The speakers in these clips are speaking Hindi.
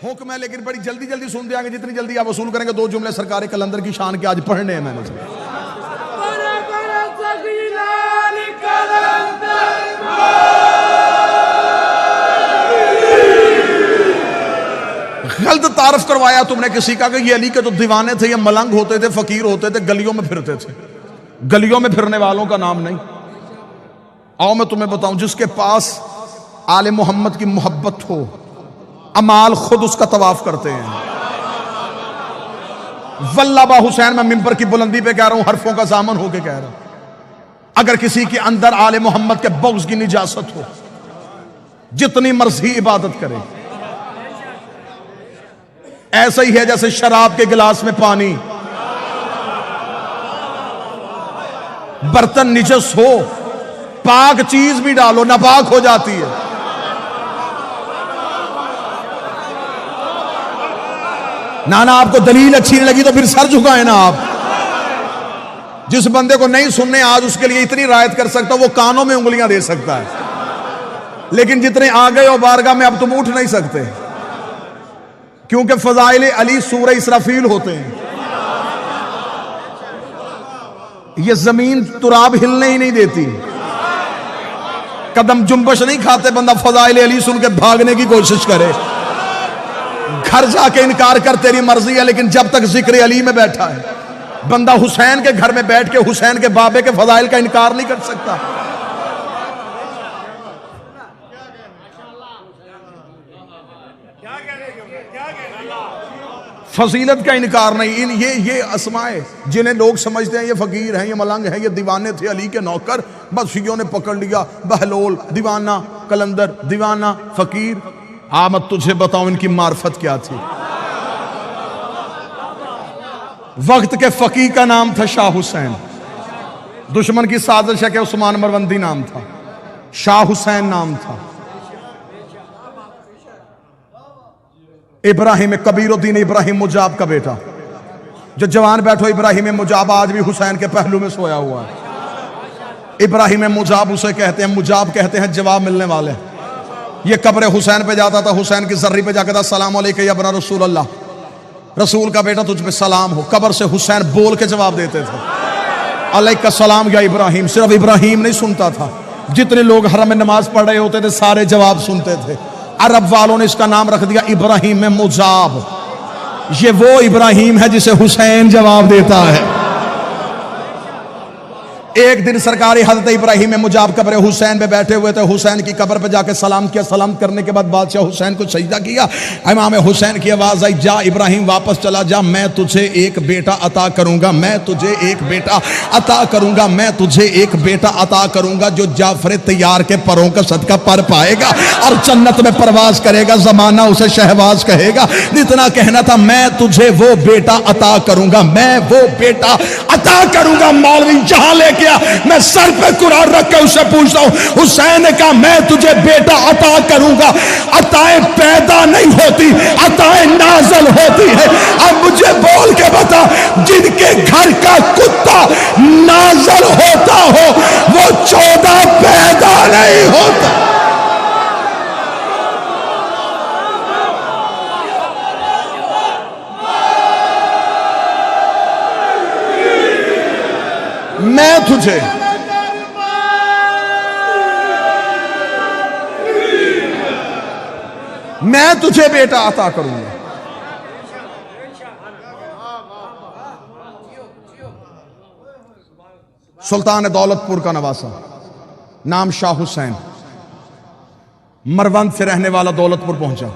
हुक्म है लेकिन बड़ी जल्दी जल्दी सुन देंगे, जितनी जल्दी आप वसूल करेंगे। दो जुमले सरकार कलंदर की शान के आज पढ़ने हैं मैंने। गलत तारफ करवाया तुमने किसी का कि ये अली के तो दीवाने थे, ये मलंग होते थे, फकीर होते थे, गलियों में फिरते थे। गलियों में फिरने वालों का नाम नहीं। आओ मैं तुम्हें बताऊं, जिसके पास आले मोहम्मद की मोहब्बत हो, अमाल खुद उसका तवाफ करते हैं। वल्लाबा हुसैन, मैं मिंबर की बुलंदी पे कह रहा हूं, हरफों का सामन होके कह रहा हूं। अगर किसी के अंदर आले मोहम्मद के बग़्ज़ की निजासत हो, जितनी मर्जी इबादत करे। ऐसा ही है जैसे शराब के गिलास में पानी, बर्तन निजस हो, पाक चीज भी डालो नापाक हो जाती है। नाना आपको दलील अच्छी नहीं लगी तो फिर सर झुकाए ना आप। जिस बंदे को नहीं सुनने आज उसके लिए इतनी रायत कर सकता वो कानों में उंगलियां दे सकता है, लेकिन जितने आ गए हो बारगाह में अब तुम उठ नहीं सकते, क्योंकि फजाइल अली सूरह इसराफील होते हैं। ये जमीन तुराब हिलने ही नहीं देती, कदम जुम्बश नहीं खाते। बंदा फजाइल अली सुन के भागने की कोशिश करे, घर जाके इनकार कर तेरी मर्जी है, लेकिन जब तक जिक्र अली में बैठा है बंदा हुसैन के घर में बैठ के हुसैन के बाबे के फजाइल का इनकार नहीं कर सकता। फजीलत का इनकार नहीं। इन ये अस्माए जिन्हें लोग समझते हैं ये फकीर हैं, ये मलंग हैं, ये दीवाने थे अली के नौकर, बस शियों ने पकड़ लिया। बहलोल दीवाना, कलंदर दीवाना, फकीर। मैं तुझे बताऊं इनकी मार्फत क्या थी। वक्त के फकीर का नाम था शाह हुसैन। दुश्मन की साजिश है कि उस्मान मरवंदी नाम था, शाह हुसैन नाम था। इब्राहिम कबीरुद्दीन इब्राहिम मुजाब का बेटा। जो जवान बैठो, इब्राहिम मुजाब आज भी हुसैन के पहलू में सोया हुआ है। इब्राहिम मुजाब उसे कहते हैं, मुजाब कहते हैं जवाब मिलने वाले। ये कब्र हुसैन पे जाता था, हुसैन की जर्री पे जाकर था, सलाम अलैका या बना रसूल अल्लाह, रसूल का बेटा तुझ पे सलाम हो। कब्र से हुसैन बोल के जवाब देते थे, अलैका सलाम या इब्राहिम। सिर्फ इब्राहिम नहीं सुनता था, जितने लोग हरम में नमाज पढ़ रहे होते थे सारे जवाब सुनते थे। अरब वालों ने इसका नाम रख दिया इब्राहिम मुजाब। ये वो इब्राहिम है जिसे हुसैन जवाब देता है। एक दिन सरकारी हजरत इब्राहिम मुजाब कब्र हुसैन पे बैठे हुए थे। हुसैन की कब्र पे जाके सलाम किया। सलाम करने के बाद बादशाह हुसैन को सजदा किया। इमाम हुसैन की आवाज आई, जा इब्राहिम वापस चला जा, मैं तुझे एक बेटा अता करूंगा, मैं तुझे एक बेटा अता करूंगा, मैं तुझे एक बेटा अता करूंगा जो जाफर तैयार के परों का सदका पर पाएगा और जन्नत में परवाज करेगा, जमाना उसे शहबाज कहेगा। इतना कहना था, मैं तुझे वो बेटा अता करूंगा, मैं वो बेटा अता करूंगा। मौलवी जहां लेके मैं सर पे कुरान रख के उससे पूछता हूं, हुसैन ने कहा मैं तुझे बेटा अता करूंगा। अताएं पैदा नहीं होती, अताएं नाज़िल होती है। अब मुझे बोल के बता, जिनके घर का कुत्ता नाज़िल होता हो वो 14 पैदा नहीं होता। मैं तुझे बेटा अता करूंगा। सुल्तान दौलतपुर का नवासा, नाम शाह हुसैन, मरवंद से रहने वाला दौलतपुर पहुंचा।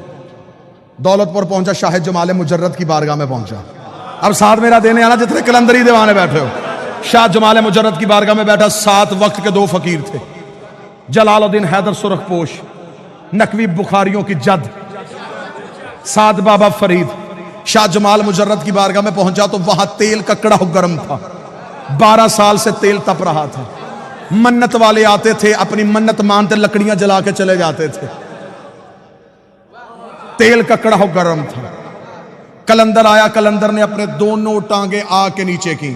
दौलतपुर पहुंचा, शाह जमाल मुजर्रद की बारगाह में पहुंचा। अब साथ मेरा देने आना जितने कलंदरी दीवाने बैठे हो। शाह जमाल मुजर्रद की बारगाह में बैठा। 7 वक्त के 2 फकीर थे, जलालुद्दीन हैदर सुरखपोश, नकवी बुखारियों की जद, साद बाबा फरीद। शाह जमाल मुजर्रद की बारगाह में पहुंचा तो वहां तेल ककड़ा गर्म था। 12 साल से तेल तप रहा था। मन्नत वाले आते थे, अपनी मन्नत मानते लकड़ियां जला के चले जाते थे। तेल ककड़ा गर्म था। कलंदर आया, कलंदर ने अपने दोनों टांगे आग के नीचे की।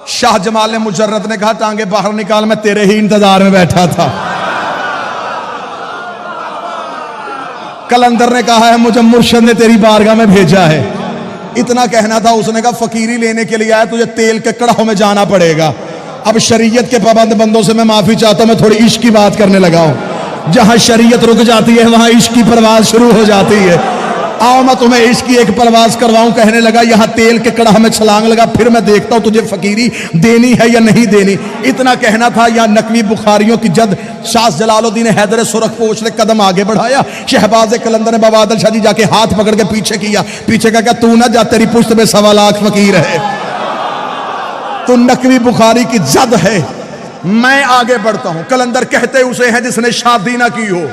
शाह जमाल मुजर्रद ने कहा टांगे बाहर निकाल, मैं तेरे ही इंतजार में बैठा था। कलंदर ने कहा है मुझे मुर्शद ने तेरी बारगाह में भेजा है। इतना कहना था, उसने कहा फकीरी लेने के लिए आया, तुझे तेल के कड़ाहों में जाना पड़ेगा। अब शरीयत के पाबंद बंदों से मैं माफी चाहता हूं, मैं थोड़ी इश्क की बात करने लगा हूं। जहां शरीयत रुक जाती है वहां इश्क की परवाज शुरू हो जाती है। आओ मैं तुम्हें इश्क की एक परवाज करवाऊं। कहने लगा यहां तेल के कड़ाह में छलांग लगा, फिर मैं देखता हूं तुझे फकीरी देनी है या नहीं देनी। इतना कहना था, या नकवी बुखारियों की जद शाह जलालुद्दीन हैदर सुरखपोश ने कदम आगे बढ़ाया। शहबाज कलंदर ने बाबा आदिल शाह जी जाके हाथ पकड़ के पीछे किया। पीछे का क्या, तू ना जा, तेरी पुश्त में 1.25 लाख फकीर है। तो नकवी बुखारी की जद है, मैं आगे बढ़ता हूं। कलंदर कहते उसे हैं जिसने शादी ना की हो।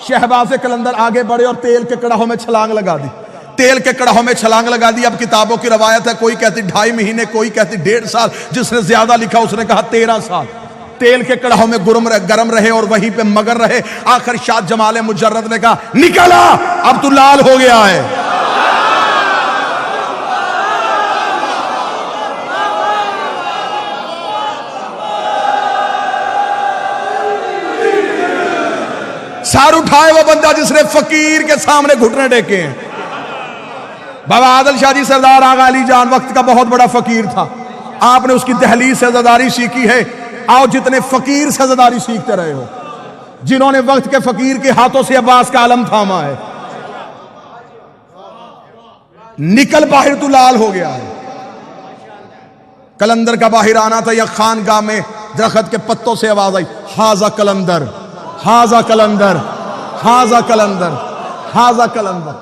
शहबाज कलंदर आगे बढ़े और तेल के कड़ाहों में छलांग लगा दी। तेल के कड़ाहों में छलांग लगा दी। अब किताबों की रवायत है, कोई कहती 2.5 महीने, कोई कहती 1.5 साल। जिसने ज्यादा लिखा उसने कहा 13 साल तेल के कड़ाहों में गरम रहे और वहीं पे मगर रहे। आखिर शाह जमाल मुजर्रद ने कहा निकला, अब तू लाल हो गया है। सार उठाए वो बंदा जिसने फकीर के सामने घुटने टेके हैं। बाबा आदिल शाह जी सरदार आगा अली जान वक्त का बहुत बड़ा फकीर था। आपने उसकी दहलीज से ज़दारी सीखी है। आओ जितने फकीर से ज़दारी सीखते रहे हो, जिन्होंने वक्त के फकीर के हाथों से अब्बास का आलम थामा है, निकल बाहर तू लाल हो गया है। कलंदर का बाहर आना था, या खानगाह में दरख्त के पत्तों से आवाज आई, हाजा कलंदर, हाजा कलंदर, हाजा कलंदर, हाजा कलंदर।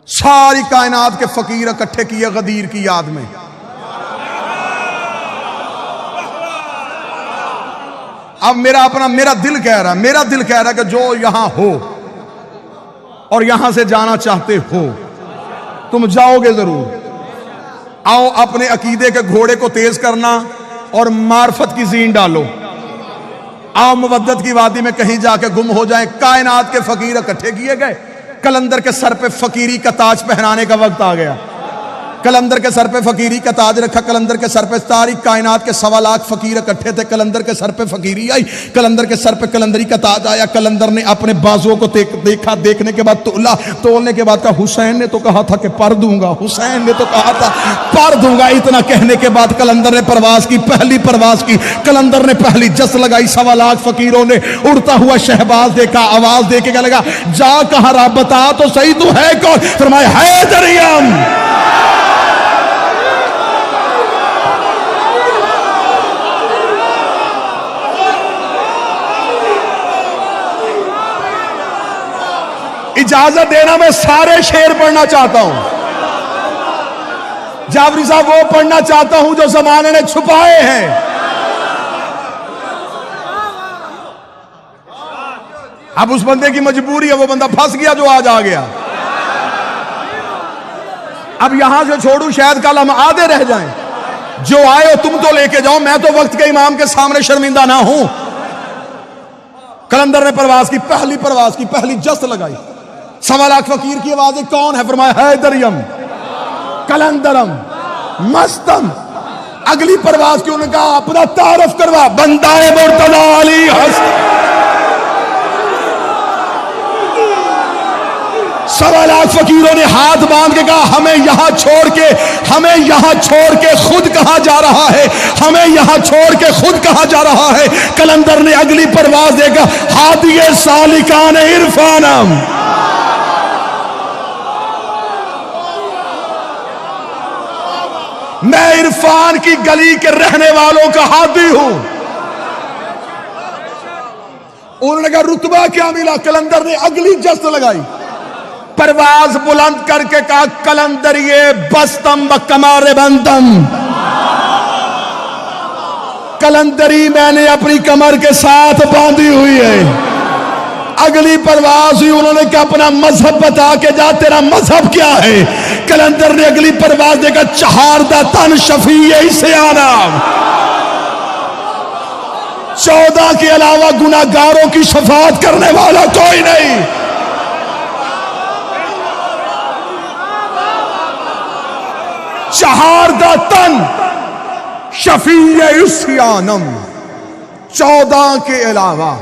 सारी कायनात के फकीर इकट्ठे किए गदीर की याद में। अब मेरा दिल कह रहा है कि जो यहां हो और यहां से जाना चाहते हो, तुम जाओगे जरूर। आओ अपने अकीदे के घोड़े को तेज करना और मार्फत की जीन डालो। आओ मुवद्दत की वादी में कहीं जाके गुम हो जाए। कायनात के फकीर इकट्ठे किए गए। कलंदर के सर पे फकीरी का ताज पहनाने का वक्त आ गया। कलंदर के सर पे फकीरी का ताज रखा। कलंदर के सर पे सारी कायनात के 1.25 लाख फकीर इकट्ठे थे। कलंदर के सर पे फकीरी आई। कलंदर के सर पे कलंदरी का ताज आया। कलंदर ने अपने बाजुओं को देखा। देखने के बाद तोला। तोलने के बाद कहा हुसैन ने तो कहा था कि पर दूंगा, हुसैन ने तो कहा था पर दूंगा। इतना कहने के बाद कलंदर ने परवाज की, पहली परवाज की। कलंदर ने पहली जस लगाई। 1.25 लाख फकीरों ने उड़ता हुआ शहबाज देखा। आवाज दे के लगा, जा कहा रहा, बता तो सही तू है कौन? फरमाया हैदरियम। इजाजत देना, मैं सारे शेर पढ़ना चाहता हूं। जाफरी साहब वो पढ़ना चाहता हूं जो जमाने ने छुपाए हैं। अब उस बंदे की मजबूरी है, वो बंदा फंस गया जो आज आ गया। अब यहां से छोड़ू, शायद कल हम आधे रह जाएं। जो आए हो तुम तो लेके जाओ, मैं तो वक्त के इमाम के सामने शर्मिंदा ना हूं। कलंदर ने परवाज की, पहली परवाज की, पहली जस्त लगाई। 1.25 लाख फकीर की आवाजें कौन है? फरमाया हैदरियम, कलंदरम, मस्तम। अगली परवाज की उन्होंने कहा अपना तारफ करवा, बंदाए मुर्तजा अली हसन। 1.25 लाख फकीरों ने हाथ बांध के कहा हमें यहां छोड़ के खुद कहां जा रहा है, हमें यहां छोड़ के खुद कहां जा रहा है। कलंदर ने अगली परवाज देगा, हादिए सालिकान इरफानम। मैं इरफान की गली के रहने वालों का हादी हूं। उन्होंने कहा रुतबा क्या मिला? कलंदर ने अगली जस्त लगाई, परवाज बुलंद करके कहा कलंदरिए बस्तम व कमारे बंदम। कलंदरी मैंने अपनी कमर के साथ बांधी हुई है। अगली परवाज हुई, उन्होंने कहा अपना मजहब बता के जा, तेरा मजहब क्या है? कलंदर ने अगली परवाज देखा, चहारदा तन शफी इसे आना। 14 के अलावा गुनाहगारों की शफाअत करने वाला कोई नहीं। चहारदा तन शफी इस्यानम। 14 के अलावा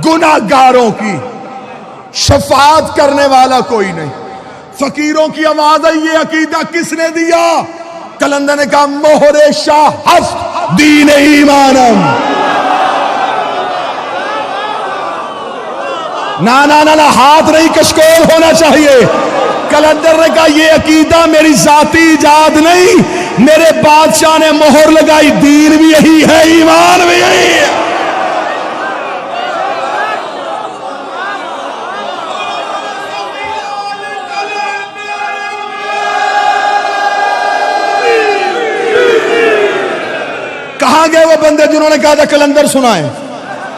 गुनाहगारों की शफाअत करने वाला कोई नहीं। फकीरों की आवाज है, ये अकीदा किसने दिया? कलंदर ने कहा मोहरे शाह हस्त दीन ईमानम। ना ना ना ना, हाथ नहीं कशकोल होना चाहिए। कलंदर ने कहा ये अकीदा मेरी जाती इजाद नहीं, मेरे बादशाह ने मोहर लगाई, दीन भी यही है, ईमान भी यही है। कहां गए वो बंदे जिन्होंने कहा था कलंदर सुनाए?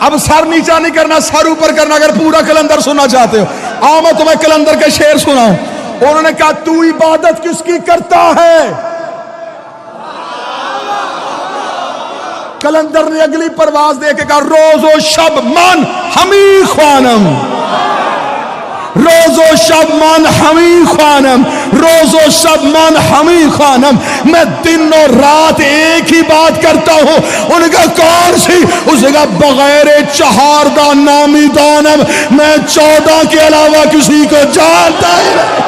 अब सर नीचा नहीं करना, सर ऊपर करना। अगर पूरा कलंदर सुनना चाहते हो, आओ मैं तुम्हें कलंदर के शेर सुनाऊं। उन्होंने कहा तू इबादत किसकी करता है? कलंदर ने अगली परवाज दे के कहा रोजो शब मन हमी ख्वानम, रोजो शब मन हमी ख्वानम, रोजो शब मन हमी ख्वानम। मैं दिन और रात एक ही बात करता हूं। उनका कौन सी? उसका बगैर चहारदा नामी दानम, मैं 14 के अलावा किसी को जानता ही नहीं।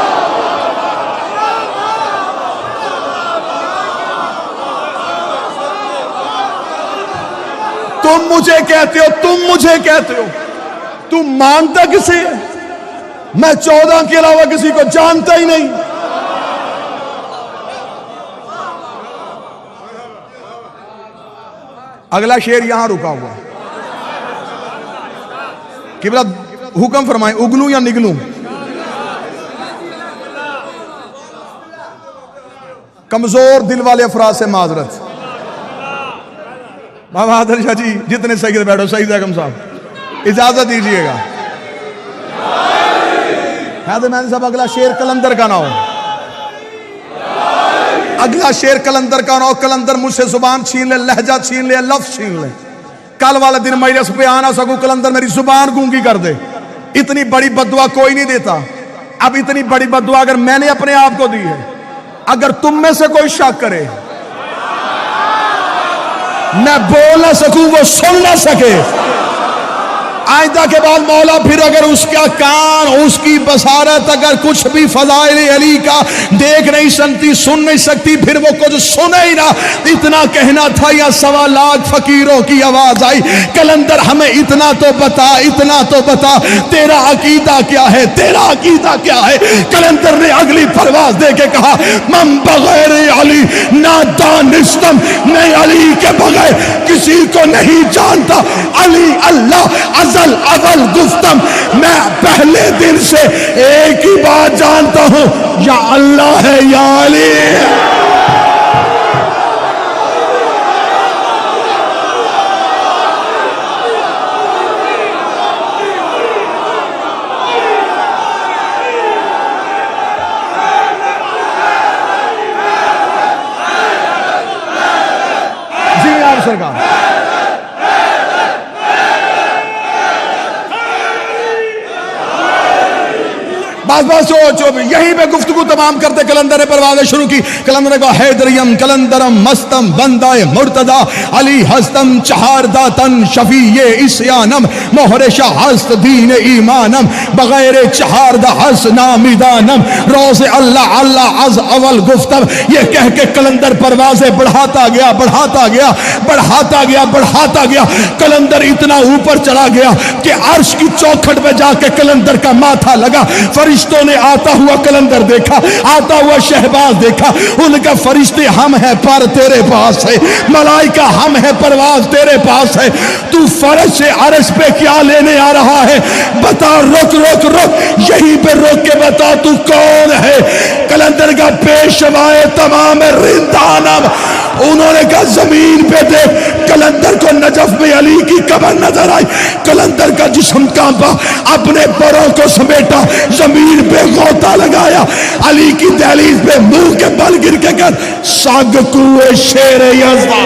तुम मुझे कहते हो, तुम मुझे कहते हो, तुम मानता किसे है? मैं 14 के अलावा किसी को जानता ही नहीं। अगला शेर यहां रुका हुआ कि बड़ा हुक्म फरमाए, उगलू या निगलू? कमजोर दिल वाले अफराद से माजरत। बाबा आदर शाह जी जितने सही बैठो, सईद अहकम साहब इजाजत दीजिएगा। मैन साहब अगला शेर कलंदर का ना हो, अगला शेर कलंदर का ना हो। कलंदर मुझसे जुबान छीन ले, लहजा छीन ले, लफ्ज छीन ले, कल वाला दिन मजलिस पे आना सकूं, कलंदर मेरी जुबान गूंगी कर दे। इतनी बड़ी बद्दुआ कोई नहीं देता। अब इतनी बड़ी बद्दुआ अगर मैंने अपने आप को दी है, अगर तुम में से कोई शक करे, मैं बोल ना सकूं, वो सुन ना सके, आइंदा के बाद मौला फिर अगर उसका कान, उसकी बसारत अगर कुछ भी फजाइल अली का देख नहीं सकती, सुन नहीं सकती, फिर वो कुछ सुने ही ना। इतना कहना था या 1.25 लाख फकीरों की आवाज आई, कलंदर हमें इतना तो बता, इतना तो बता, तेरा अकीदा क्या है, तेरा अकीदा क्या है? कलंदर ने अगली परवाज दे के कहा मम बगैर अली ना दानिस्तम, मैं अली के बगैर किसी को नहीं जानता। अली अल्लाह अजल अवल गुफ्तम, मैं पहले दिन से एक ही बात जानता हूं, या अल्लाह है या अली है। जी आप सरकार, बस बस जो यहीं पे गुफ्तगू तमाम करते कलंदर ने परवाज़ें शुरू की। कलंदर ने कहा हैदरियम कलंदरम मस्तम बंदाए मुर्तदा अली हस्तम चहारदा तन शफी ये इसयानम मोहरे शाह हस्त दीन ईमानम बगैर चहारदा हस नामिदानम रोज़े अल्लाह अल्लाह अज अवल गुफ्तम। ये कह के कलंदर परवाज़ें बढ़ाता गया, बढ़ाता गया, बढ़ाता गया, बढ़ाता गया। कलंदर इतना ऊपर चला गया कि अर्श की चौखट पे जाके कलंदर का माथा लगा। फरिश्तों ने आता हुआ कलंदर देखा, आता हुआ शहबाज देखा। उनका फरिश्ते हम हैं पर तेरे पास है, मलाइका हम हैं परवाज तेरे पास है। तू फर्श से अर्श पे क्या लेने आ रहा है? बता, रुक रुक रुक, यहीं पे रोक के बता तू कौन है? कलंदर का पेशवाए तमाम रिंदानम। उन्होंने कहा जमीन पे देख। कलंदर को नजफ में अली की कब्र नजर आई। कलंदर का जिस्म कांपा, अपने परों को समेटा, जमीन पे गोता लगाया, अली की दहलीज पे मुंह के बल गिर के कर साग कुए शेर यज़्दा।